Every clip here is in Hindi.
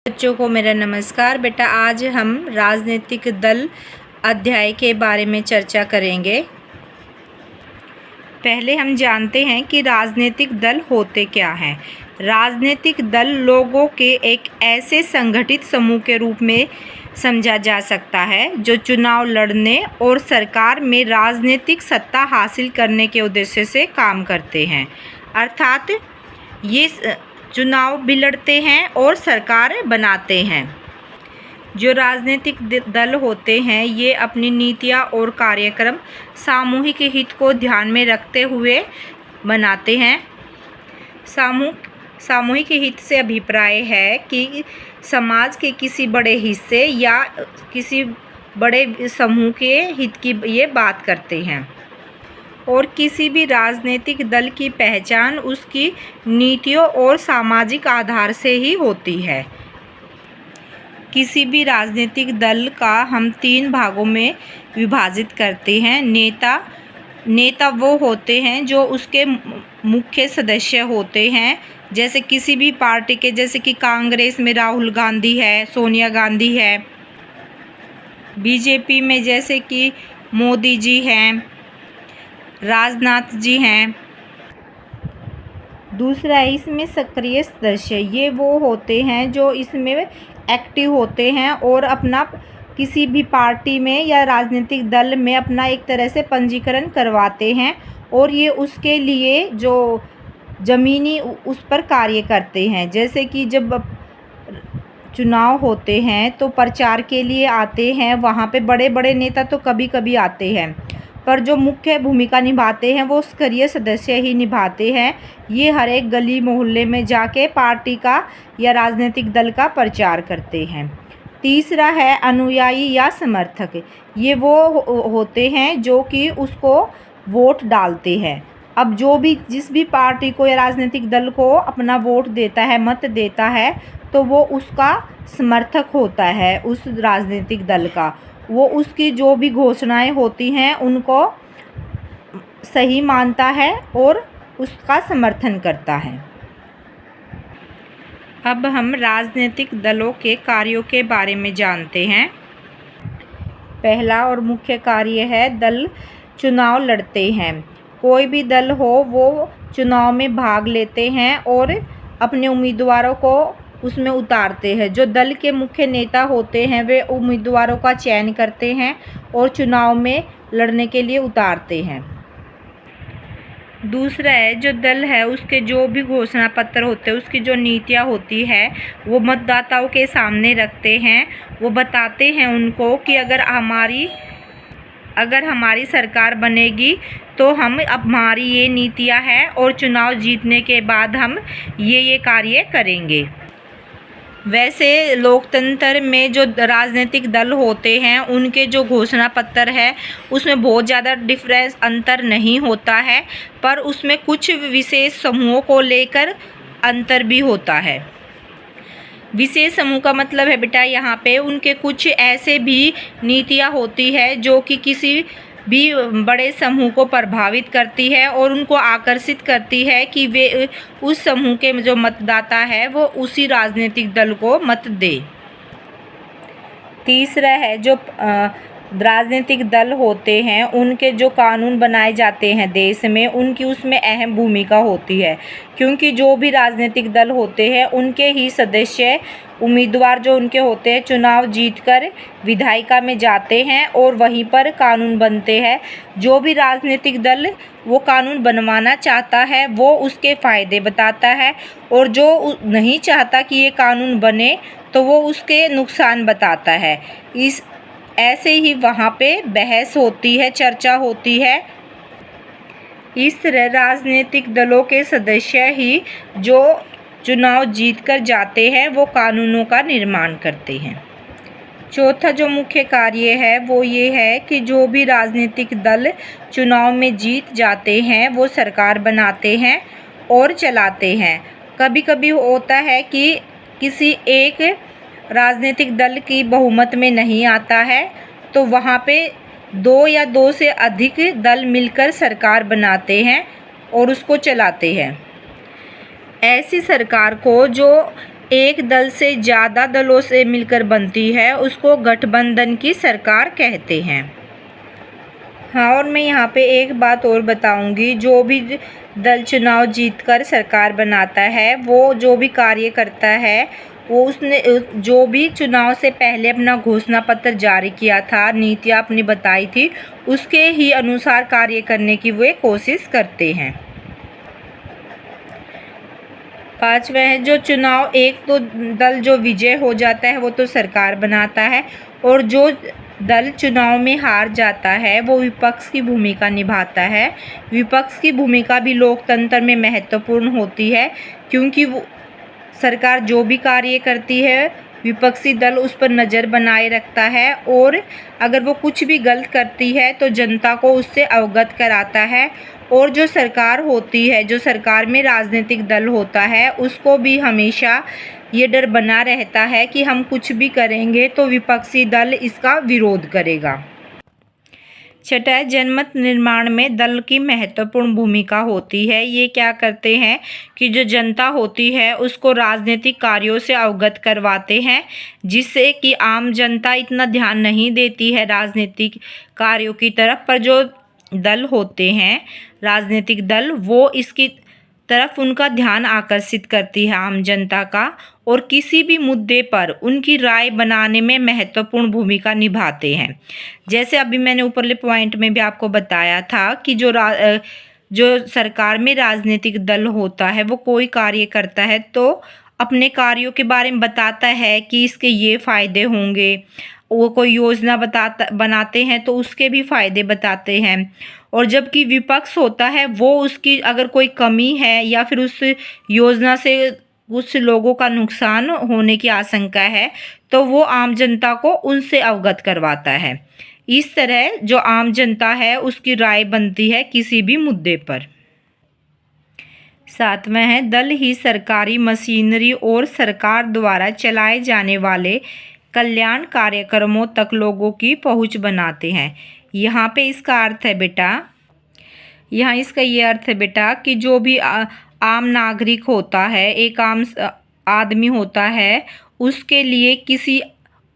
बच्चों को मेरा नमस्कार। बेटा आज हम राजनीतिक दल अध्याय के बारे में चर्चा करेंगे। पहले हम जानते हैं कि राजनीतिक दल होते क्या हैं। राजनीतिक दल लोगों के एक ऐसे संगठित समूह के रूप में समझा जा सकता है जो चुनाव लड़ने और सरकार में राजनीतिक सत्ता हासिल करने के उद्देश्य से काम करते हैं। अर्थात ये चुनाव भी लड़ते हैं और सरकार बनाते हैं। जो राजनीतिक दल होते हैं ये अपनी नीतियाँ और कार्यक्रम सामूहिक हित को ध्यान में रखते हुए बनाते हैं। सामूहिक हित से अभिप्राय है कि समाज के किसी बड़े हिस्से या किसी बड़े समूह के हित की ये बात करते हैं। और किसी भी राजनीतिक दल की पहचान उसकी नीतियों और सामाजिक आधार से ही होती है। किसी भी राजनीतिक दल का हम 3 भागों में विभाजित करते हैं। नेता वो होते हैं जो उसके मुख्य सदस्य होते हैं, जैसे किसी भी पार्टी के, जैसे कि कांग्रेस में राहुल गांधी है, सोनिया गांधी है। बीजेपी में जैसे कि मोदी जी हैं, राजनाथ जी हैं। दूसरा इसमें सक्रिय सदस्य, ये वो होते हैं जो इसमें एक्टिव होते हैं और अपना किसी भी पार्टी में या राजनीतिक दल में अपना एक तरह से पंजीकरण करवाते हैं और ये उसके लिए जो ज़मीनी उस पर कार्य करते हैं। जैसे कि जब चुनाव होते हैं तो प्रचार के लिए आते हैं, वहाँ पे बड़े बड़े नेता तो कभी कभी आते हैं, पर जो मुख्य भूमिका निभाते हैं वो सक्रिय सदस्य ही निभाते हैं। ये हर एक गली मोहल्ले में जाके पार्टी का या राजनीतिक दल का प्रचार करते हैं। तीसरा है अनुयायी या समर्थक। ये वो होते हैं जो कि उसको वोट डालते हैं। अब जो भी जिस भी पार्टी को या राजनीतिक दल को अपना वोट देता है, मत देता है, तो वो उसका समर्थक होता है उस राजनीतिक दल का। वो उसकी जो भी घोषणाएं होती हैं उनको सही मानता है और उसका समर्थन करता है। अब हम राजनीतिक दलों के कार्यों के बारे में जानते हैं। पहला और मुख्य कार्य है दल चुनाव लड़ते हैं। कोई भी दल हो वो चुनाव में भाग लेते हैं और अपने उम्मीदवारों को उसमें उतारते हैं। जो दल के मुख्य नेता होते हैं वे उम्मीदवारों का चयन करते हैं और चुनाव में लड़ने के लिए उतारते हैं। दूसरा है जो दल है उसके जो भी घोषणा पत्र होते हैं, उसकी जो नीतियाँ होती है वो मतदाताओं के सामने रखते हैं। वो बताते हैं उनको कि अगर हमारी सरकार बनेगी तो हमारी ये नीतियाँ हैं और चुनाव जीतने के बाद हम ये कार्य करेंगे। वैसे लोकतंत्र में जो राजनीतिक दल होते हैं उनके जो घोषणा पत्र है उसमें बहुत ज़्यादा अंतर नहीं होता है, पर उसमें कुछ विशेष समूहों को लेकर अंतर भी होता है। विशेष समूह का मतलब है बेटा यहाँ पे उनके कुछ ऐसे भी नीतियाँ होती है जो कि किसी भी बड़े समूह को प्रभावित करती है और उनको आकर्षित करती है कि वे उस समूह के जो मतदाता है वो उसी राजनीतिक दल को मत दे। तीसरा है जो राजनीतिक दल होते हैं उनके जो कानून बनाए जाते हैं देश में, उनकी उसमें अहम भूमिका होती है, क्योंकि जो भी राजनीतिक दल होते हैं उनके ही सदस्य उम्मीदवार जो उनके होते हैं चुनाव जीतकर विधायिका में जाते हैं और वहीं पर कानून बनते हैं। जो भी राजनीतिक दल वो कानून बनवाना चाहता है वो उसके फ़ायदे बताता है और जो नहीं चाहता कि ये कानून बने तो वो उसके नुकसान बताता है। ऐसे ही वहाँ पे बहस होती है, चर्चा होती है। इस तरह राजनीतिक दलों के सदस्य ही जो चुनाव जीतकर जाते हैं वो कानूनों का निर्माण करते हैं। चौथा जो मुख्य कार्य है वो ये है कि जो भी राजनीतिक दल चुनाव में जीत जाते हैं वो सरकार बनाते हैं और चलाते हैं। कभी कभी होता है कि किसी एक राजनीतिक दल की बहुमत में नहीं आता है तो वहाँ पे 2 या 2 से अधिक दल मिलकर सरकार बनाते हैं और उसको चलाते हैं। ऐसी सरकार को जो एक दल से ज़्यादा दलों से मिलकर बनती है उसको गठबंधन की सरकार कहते हैं। हाँ, और मैं यहाँ पे एक बात और बताऊँगी, जो भी दल चुनाव जीतकर सरकार बनाता है वो जो भी कार्य करता है वो उसने जो भी चुनाव से पहले अपना घोषणा पत्र जारी किया था, नीतियाँ अपनी बताई थी, उसके ही अनुसार कार्य करने की वे कोशिश करते हैं। पाँचवा है, जो चुनाव एक तो दल जो विजय हो जाता है वो तो सरकार बनाता है, और जो दल चुनाव में हार जाता है वो विपक्ष की भूमिका निभाता है। विपक्ष की भूमिका भी लोकतंत्र में महत्वपूर्ण होती है, क्योंकि वो सरकार जो भी कार्य करती है विपक्षी दल उस पर नज़र बनाए रखता है, और अगर वो कुछ भी गलत करती है तो जनता को उससे अवगत कराता है। और जो सरकार होती है, जो सरकार में राजनीतिक दल होता है, उसको भी हमेशा ये डर बना रहता है कि हम कुछ भी करेंगे तो विपक्षी दल इसका विरोध करेगा। छठा है, जनमत निर्माण में दल की महत्वपूर्ण भूमिका होती है। ये क्या करते हैं कि जो जनता होती है उसको राजनीतिक कार्यों से अवगत करवाते हैं, जिससे कि आम जनता इतना ध्यान नहीं देती है राजनीतिक कार्यों की तरफ, पर जो दल होते हैं राजनीतिक दल वो इसकी तरफ उनका ध्यान आकर्षित करती है आम जनता का, और किसी भी मुद्दे पर उनकी राय बनाने में महत्वपूर्ण भूमिका निभाते हैं। जैसे अभी मैंने ऊपरले पॉइंट में भी आपको बताया था कि जो सरकार में राजनीतिक दल होता है वो कोई कार्य करता है तो अपने कार्यों के बारे में बताता है कि इसके ये फ़ायदे होंगे, वो कोई योजना बनाते हैं तो उसके भी फ़ायदे बताते हैं। और जबकि विपक्ष होता है वो उसकी अगर कोई कमी है या फिर उस योजना से कुछ लोगों का नुकसान होने की आशंका है तो वो आम जनता को उनसे अवगत करवाता है। इस तरह जो आम जनता है उसकी राय बनती है किसी भी मुद्दे पर। सातवां है, दल ही सरकारी मशीनरी और सरकार द्वारा चलाए जाने वाले कल्याण कार्यक्रमों तक लोगों की पहुंच बनाते हैं। यहाँ पे इसका अर्थ है बेटा, यहाँ इसका ये अर्थ है बेटा कि जो भी आम नागरिक होता है, एक आम आदमी होता है, उसके लिए किसी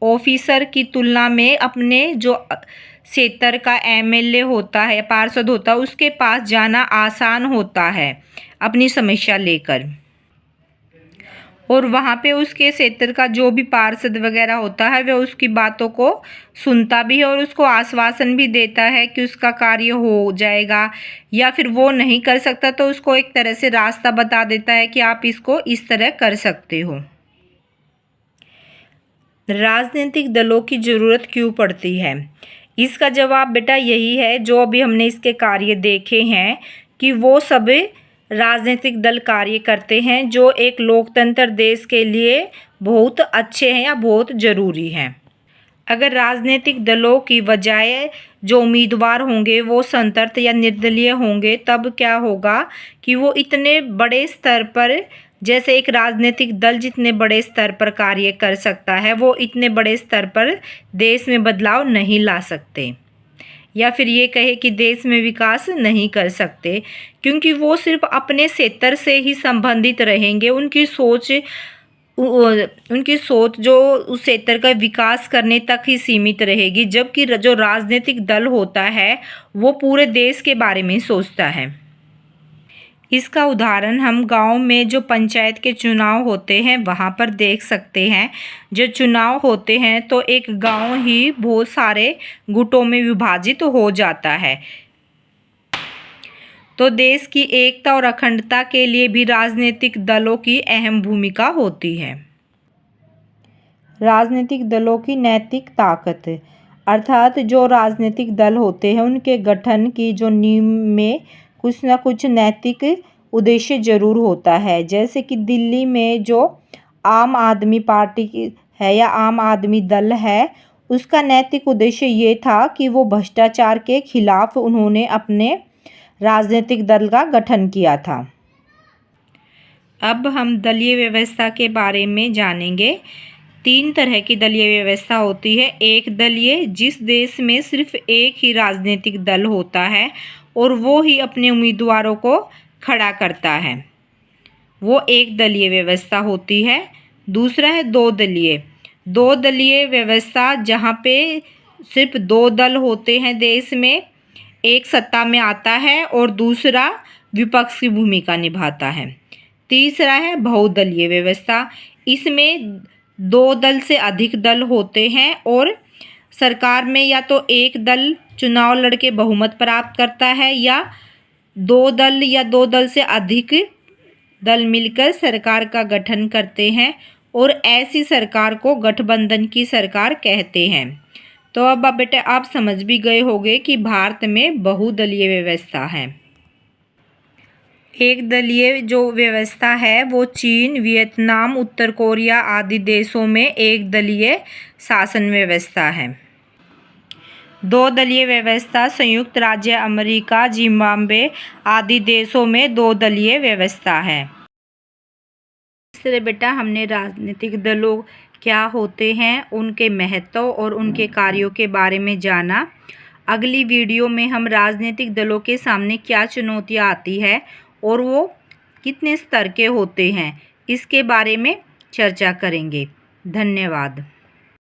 ऑफिसर की तुलना में अपने जो क्षेत्र का एमएलए होता है, पार्षद होता है, उसके पास जाना आसान होता है अपनी समस्या लेकर, और वहाँ पे उसके क्षेत्र का जो भी पार्षद वगैरह होता है वह उसकी बातों को सुनता भी है और उसको आश्वासन भी देता है कि उसका कार्य हो जाएगा, या फिर वो नहीं कर सकता तो उसको एक तरह से रास्ता बता देता है कि आप इसको इस तरह कर सकते हो। राजनीतिक दलों की ज़रूरत क्यों पड़ती है? इसका जवाब बेटा यही है, जो अभी हमने इसके कार्य देखे हैं कि वो सब राजनीतिक दल कार्य करते हैं जो एक लोकतंत्र देश के लिए बहुत अच्छे हैं या बहुत ज़रूरी हैं। अगर राजनीतिक दलों की बजाय जो उम्मीदवार होंगे वो संतर्त या निर्दलीय होंगे तब क्या होगा कि वो इतने बड़े स्तर पर, जैसे एक राजनीतिक दल जितने बड़े स्तर पर कार्य कर सकता है वो इतने बड़े स्तर पर देश में बदलाव नहीं ला सकते, या फिर ये कहे कि देश में विकास नहीं कर सकते, क्योंकि वो सिर्फ अपने क्षेत्र से ही संबंधित रहेंगे। उनकी सोच जो उस क्षेत्र का विकास करने तक ही सीमित रहेगी, जबकि जो राजनीतिक दल होता है वो पूरे देश के बारे में सोचता है। इसका उदाहरण हम गांव में जो पंचायत के चुनाव होते हैं वहाँ पर देख सकते हैं। जो चुनाव होते हैं तो एक गांव ही बहुत सारे गुटों में विभाजित हो जाता है, तो देश की एकता और अखंडता के लिए भी राजनीतिक दलों की अहम भूमिका होती है। राजनीतिक दलों की नैतिक ताकत, अर्थात जो राजनीतिक दल होते हैं उनके गठन की जो नींव में कुछ ना कुछ नैतिक उद्देश्य जरूर होता है। जैसे कि दिल्ली में जो आम आदमी पार्टी की है या आम आदमी दल है, उसका नैतिक उद्देश्य ये था कि वो भ्रष्टाचार के खिलाफ उन्होंने अपने राजनीतिक दल का गठन किया था। अब हम दलीय व्यवस्था के बारे में जानेंगे। 3 तरह की दलीय व्यवस्था होती है। एक दलीय, जिस देश में सिर्फ एक ही राजनीतिक दल होता है और वो ही अपने उम्मीदवारों को खड़ा करता है, वो एक दलीय व्यवस्था होती है। दूसरा है दो दलीय। दो दलीय व्यवस्था, जहाँ पे सिर्फ दो दल होते हैं देश में, एक सत्ता में आता है और दूसरा विपक्ष की भूमिका निभाता है। तीसरा है बहुदलीय व्यवस्था। इसमें दो दल से अधिक दल होते हैं और सरकार में या तो एक दल चुनाव लड़के बहुमत प्राप्त करता है या दो दल से अधिक दल मिलकर सरकार का गठन करते हैं और ऐसी सरकार को गठबंधन की सरकार कहते हैं। तो अब बेटा आप समझ भी गए होंगे कि भारत में बहुदलीय व्यवस्था है। एक दलीय जो व्यवस्था है वो चीन, वियतनाम, उत्तर कोरिया आदि देशों में एक दलीय शासन व्यवस्था है। दो दलीय व्यवस्था संयुक्त राज्य अमेरिका, जिम्बाब्वे आदि देशों में दो दलीय व्यवस्था है। इस तरह बेटा हमने राजनीतिक दलों क्या होते हैं, उनके महत्व और उनके कार्यों के बारे में जाना। अगली वीडियो में हम राजनीतिक दलों के सामने क्या चुनौतियाँ आती है और वो कितने स्तर के होते हैं, इसके बारे में चर्चा करेंगे। धन्यवाद।